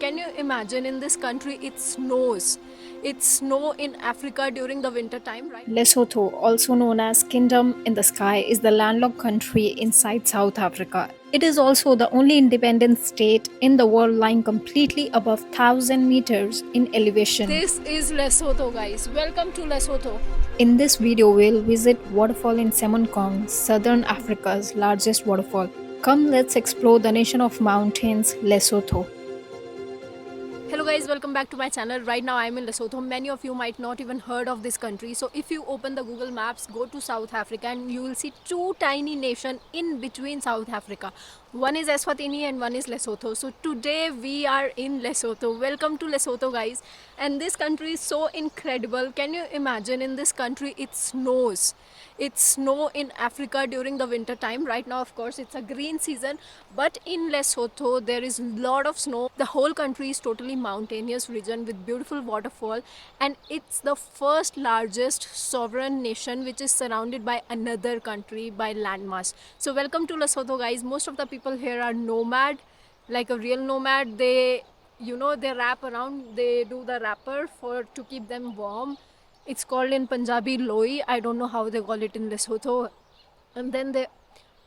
Can you imagine in this country it snows? It snow in Africa during the winter time, right? Lesotho, also known as Kingdom in the Sky, is the landlocked country inside South Africa. It is also the only independent state in the world lying completely above 1000 meters in elevation. This is Lesotho, guys. Welcome to Lesotho. In this video, we'll visit waterfall in Semonkong, southern Africa's largest waterfall. Come, let's explore the nation of mountains, Lesotho. Hello guys, welcome back to my channel. Right now I'm in Lesotho. Many of you might not even heard of this country. So if you open the Google Maps, go to South Africa and you will see two tiny nations in between South Africa. One is Eswatini and one is Lesotho. So today we are in Lesotho. Welcome to Lesotho, guys. And this country is so incredible. Can you imagine in this country it snows? It snow in Africa during the winter time. Right now of course it's a green season, but in Lesotho there is a lot of snow. The whole country is totally mountainous region with beautiful waterfall, and it's the first largest sovereign nation which is surrounded by another country by landmass. So welcome to Lesotho, guys. Most of the people here are nomad, like a real nomad. They they wrap around, they do the wrapper for to keep them warm. It's called in Punjabi loi. I don't know how they call it in Lesotho. And then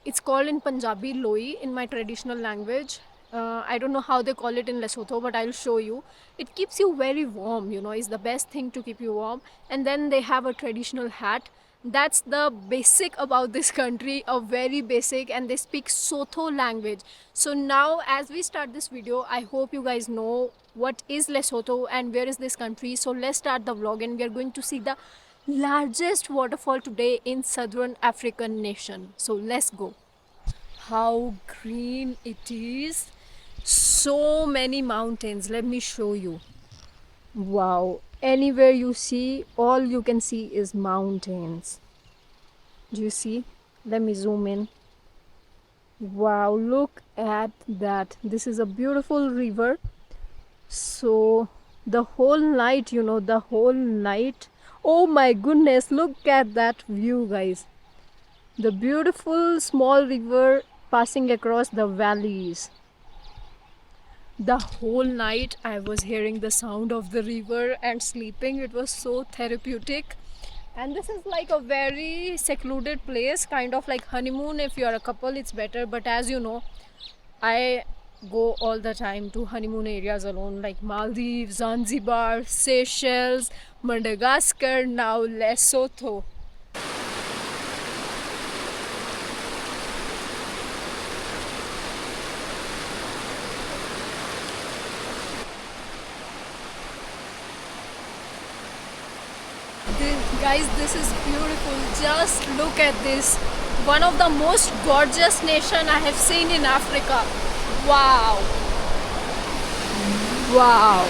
it's called in Punjabi loi in my traditional language. I don't know how they call it in Lesotho, but I'll show you. It keeps you very warm, it's the best thing to keep you warm. And then they have a traditional hat. That's the basic about this country, a very basic, and they speak Sotho language. So now as we start this video, I hope you guys know what is Lesotho and where is this country. So let's start the vlog, and we are going to see the largest waterfall today in southern African nation. So let's go. How green it is, so many mountains. Let me show you. Wow, anywhere you see, all you can see is mountains. Do you see? Let me zoom in. Wow, look at that. This is a beautiful river. So the whole night, the whole night, oh my goodness, look at that view, guys. The beautiful small river passing across the valleys. The whole night I was hearing the sound of the river and sleeping. It was so therapeutic. And this is like a very secluded place, kind of like honeymoon. If you're a couple, it's better. But as you know, I go all the time to honeymoon areas alone, like Maldives, Zanzibar, Seychelles, Madagascar, now Lesotho. Guys, this is beautiful. Just look at this. One of the most gorgeous nation I have seen in Africa. Wow. Wow.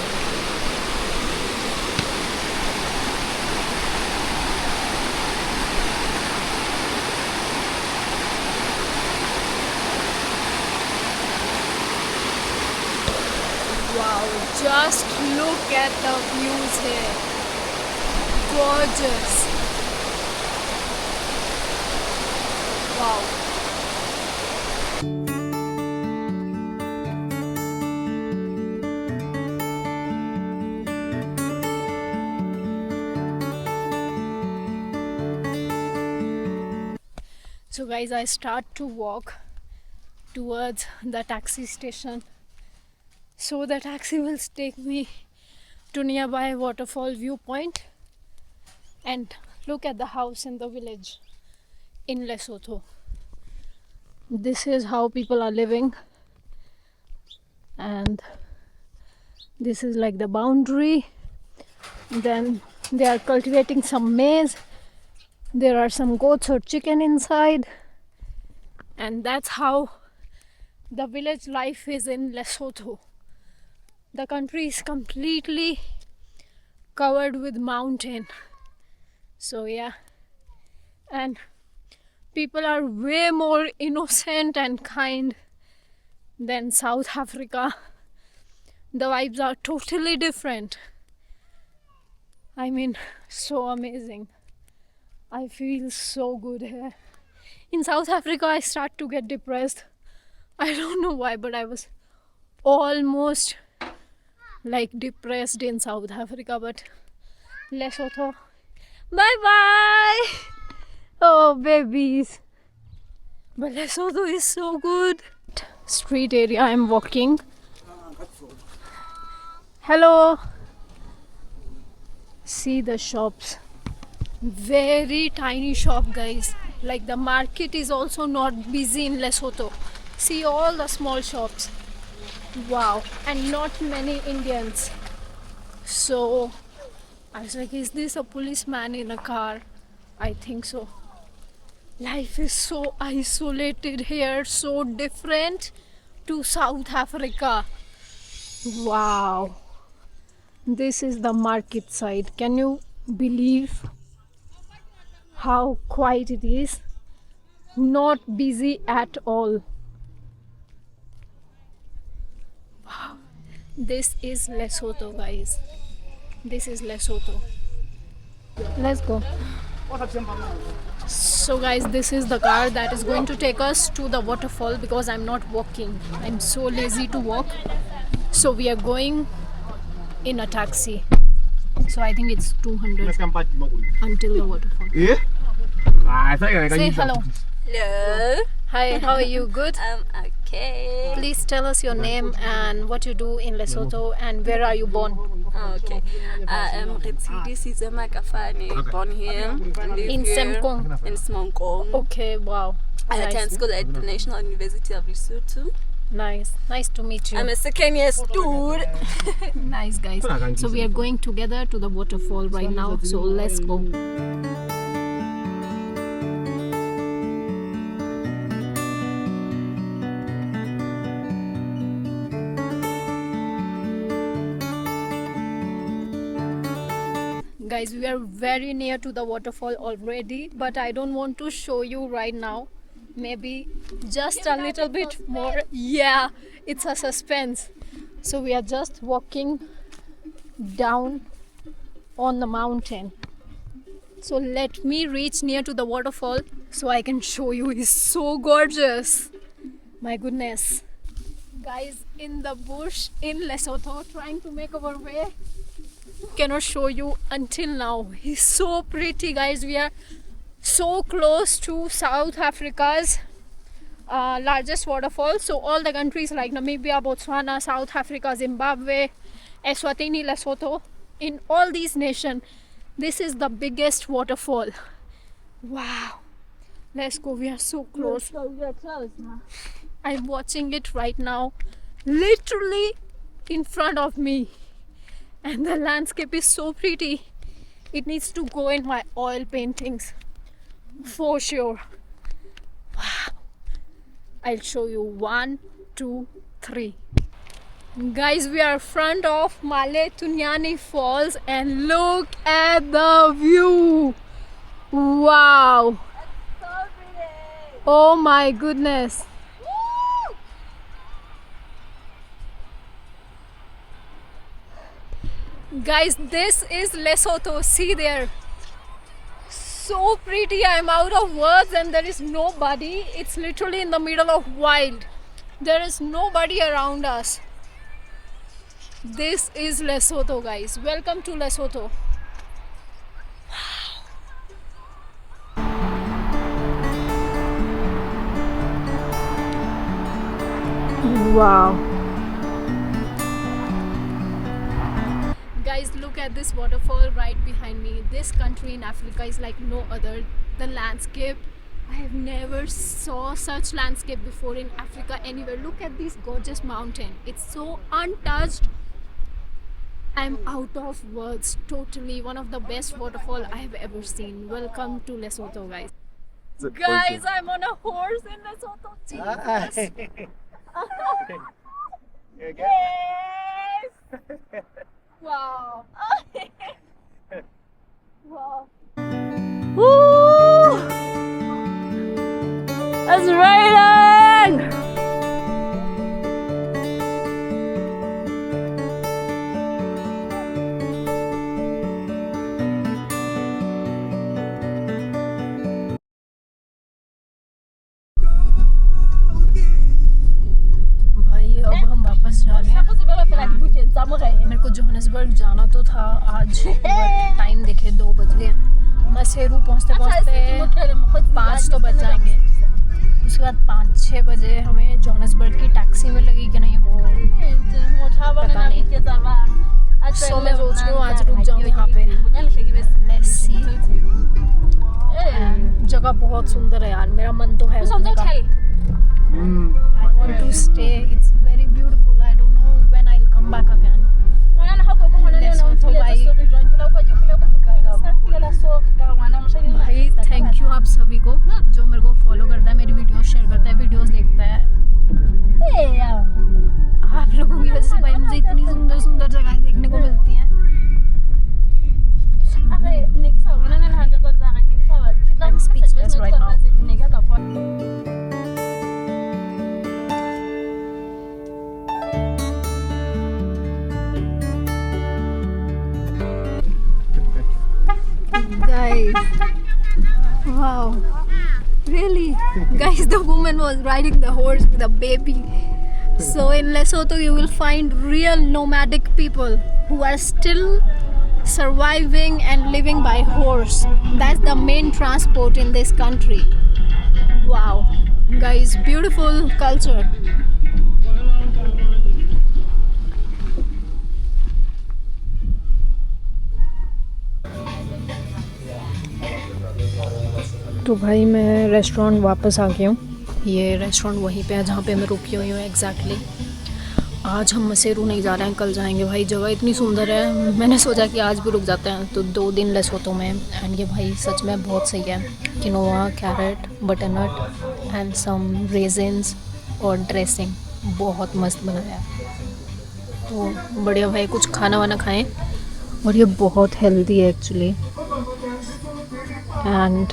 Wow. Just look at the views here. Gorgeous. Wow. So guys, I start to walk towards the taxi station. So the taxi will take me to nearby waterfall viewpoint. And look at the house in the village in Lesotho. This is how people are living. And this is like the boundary. Then they are cultivating some maize. There are some goats or chicken inside. And that's how the village life is in Lesotho. The country is completely covered with mountain. So yeah, and people are way more innocent and kind than South Africa. The vibes are totally different. I mean, so amazing. I feel so good here. In South Africa, I start to get depressed. I don't know why, but I was almost like depressed in South Africa, but Lesotho. Bye bye. Oh babies. But Lesotho is so good. Street area I'm walking. Hello. See the shops. Very tiny shop, guys. Like the market is also not busy in Lesotho. See all the small shops. Wow. And not many Indians. So I was like, is this a policeman in a car? I think so. Life is so isolated here, so different to South Africa. Wow. This is the market side. Can you believe how quiet it is? Not busy at all. Wow. This is Lesotho, guys. This is Lesotho. Let's go. So guys, this is the car that is going to take us to the waterfall because I'm not walking. I'm so lazy to walk. So we are going in a taxi. So I think it's 200 until the waterfall. Say hello. Hello. Hi, how are you? Good? Okay. Please tell us your name and what you do in Lesotho and where are you born? Okay. I am Retsidi Sizema Kafani, born here. In Semkong. In Smonkong. Okay, wow. I attend Nice. school at the National University of Lesotho. Nice. Nice to meet you. I'm a second year student. Nice, guys. So we are going together to the waterfall right now. So let's go. Guys, we are very near to the waterfall already, but I don't want to show you right now. Maybe just a little bit more. Yeah, it's a suspense. So we are just walking down on the mountain. So let me reach near to the waterfall so I can show you. It's so gorgeous. My goodness. Guys, in the bush in Lesotho, trying to make our way. Cannot show you until now. He's so pretty, guys. We are so close to South Africa's largest waterfall. So all the countries like Namibia, Botswana, South Africa, Zimbabwe, Eswatini, Lesotho, in all these nations, this is the biggest waterfall. Wow. Let's go. We are so close. We are close now. I'm watching it right now, literally in front of me. And the landscape is so pretty. It needs to go in my oil paintings for sure. Wow. I'll show you 1, 2, 3. Guys, we are in front of Male Tunyani Falls and look at the view. Wow. So pretty. Oh my goodness. Guys, this is Lesotho. See there. So pretty. I'm out of words and there is nobody. It's literally in the middle of wild. There is nobody around us. This is Lesotho, guys. Welcome to Lesotho. Wow. Guys, look at this waterfall right behind me. This country in Africa is like no other. The landscape, I have never saw such landscape before in Africa anywhere. Look at this gorgeous mountain. It's so untouched. I'm out of words. Totally one of the best waterfall I have ever seen. Welcome to Lesotho, guys. Guys, I'm on a horse in Lesotho. Jesus. Yes. Wow. Wow. Woo! It's raining! भाई अब हम वापस जा रहे हैं मेरे को Johannesburg जाना तो था आज, बट टाइम देखे 2 बज गए। मसेरू पहुँचते पहुँचते 5 तो बज जाएंगे। उसके बाद 5-6 बजे हमें जोहानिसबर्ग की टैक्सी में लगी कि नहीं वो पता नहीं। सो मैं सोच रही हूँ आज रुक जाऊँ यहाँ पे। Let's see. जगह बहुत सुंदर है यार, मेरा मन तो है रुकने का। I want to stay. It's very beautiful. I don't know when I'll come back again. भाई थैंक यू आप सभी को जो मेरे को फॉलो करता है, मेरी वीडियोस शेयर करता है, वीडियोस देखता है। आप लोगों की वजह से भाई मुझे इतनी सुंदर सुंदर जगहें देखने को मिलती हैं। I'm speechless right now. Guys, wow, really? Guys, the woman was riding the horse with a baby. So in Lesotho you will find real nomadic people who are still surviving and living by horse. That's the main transport in this country. Wow, guys, beautiful culture. तो भाई मैं restaurant वापस आ गई हूँ। ये restaurant वहीं पे है जहाँ पे मैं रुकी हुई हूँ एग्जैक्टली। आज हम मसेरू नहीं जा रहे हैं, कल जाएंगे। भाई जगह इतनी सुंदर है, मैंने सोचा कि आज भी रुक जाते हैं। तो 2 दिन लेसोतो में। एंड ये भाई सच में बहुत सही है। Quinoa, carrot, butternut and some raisins और ड्रेसिंग बहुत मस्त बनाया है। तो बढ़िया भाई, कुछ खाना वाना खाएं। और ये बहुत हेल्दी है एक्चुअली। एंड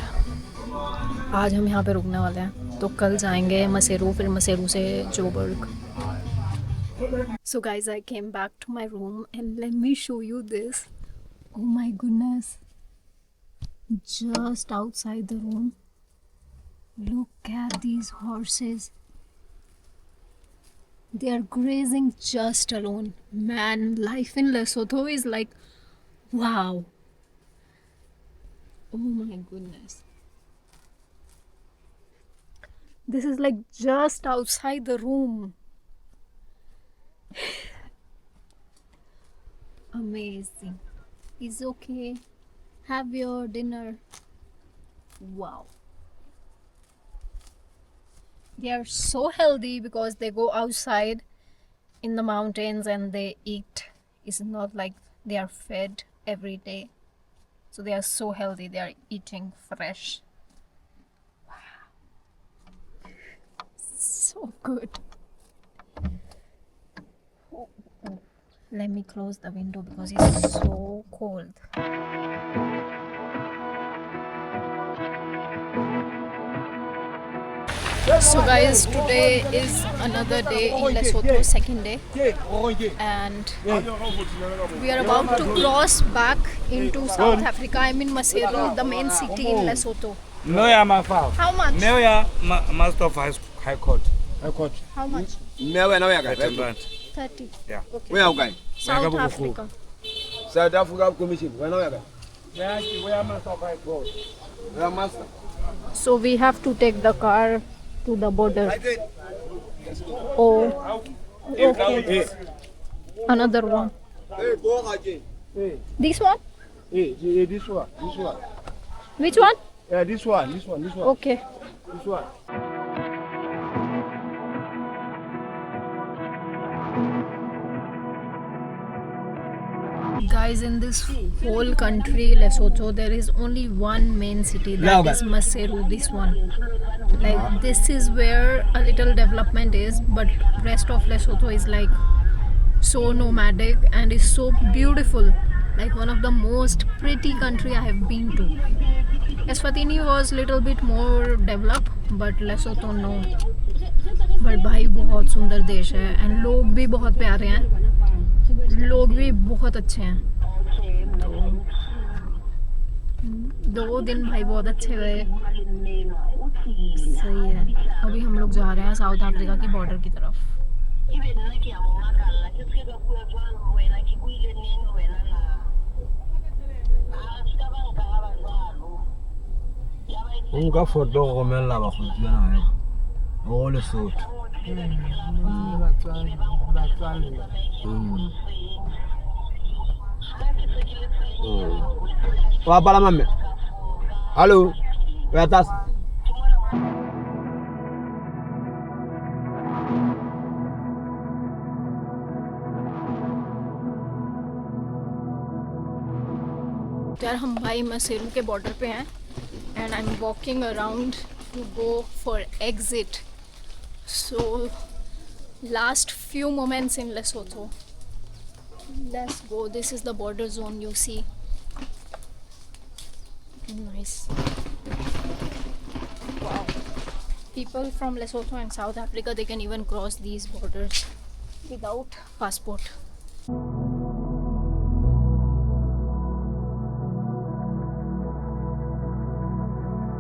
आज हम यहाँ पे रुकने वाले हैं, तो कल जाएंगे मसेरू, फिर मसेरू से Joburg. So guys, I came back to my room and let me show you this. Oh my goodness. Just outside the room. Look at these horses. They are grazing just alone. Man, life in Lesotho is like, wow. Oh my goodness. This is like just outside the room. Amazing. It's okay. Have your dinner. Wow. They are so healthy because they go outside in the mountains and they eat. It's not like they are fed every day. So they are so healthy. They are eating fresh. Wow. So good. Let me close the window because it's so cold. So guys, today is another day in Lesotho, second day, and we are about to cross back into South Africa. I'm in Maseru, the main city in Lesotho. Noya Mafao. How much? Noya Master of High Court. High Court. How much? Noya 30. 30. Yeah. Okay. Where are you going? South Africa. South Africa Commission. Where are you going? Where Master of High Court. Where are Master? So we have to take the car to the border. Oh, okay. Another one. Hey, go ahead. Hey, This one? hey, this one. Which one? Yeah, this one. Okay. This one. Guys, in this whole country, Lesotho, there is only one main city, that is Maseru, this one. Like, this is where a little development is, but rest of Lesotho is like so nomadic and is so beautiful. Like one of the most pretty country I have been to. Eswatini was little bit more developed, but Lesotho no. But भाई बहुत सुंदर देश है and लोग भी बहुत प्यारे हैं, लोग भी बहुत अच्छे हैं। तो 2 दिन भाई बहुत अच्छे गए। सही है। अभी हम लोग जा रहे हैं साउथ अफ्रीका की बॉर्डर की तरफ। Nka photo go romella bakgotsi bana ga go Lesotho. Wa palama mme? Hallo, o ya tlase? यार हम भाई मसेरू के बॉर्डर पे हैं and I'm walking around to go for exit. So last few moments in Lesotho. Let's go. This is the border zone you see. Nice. Wow. People from Lesotho and South Africa, they can even cross these borders without passport.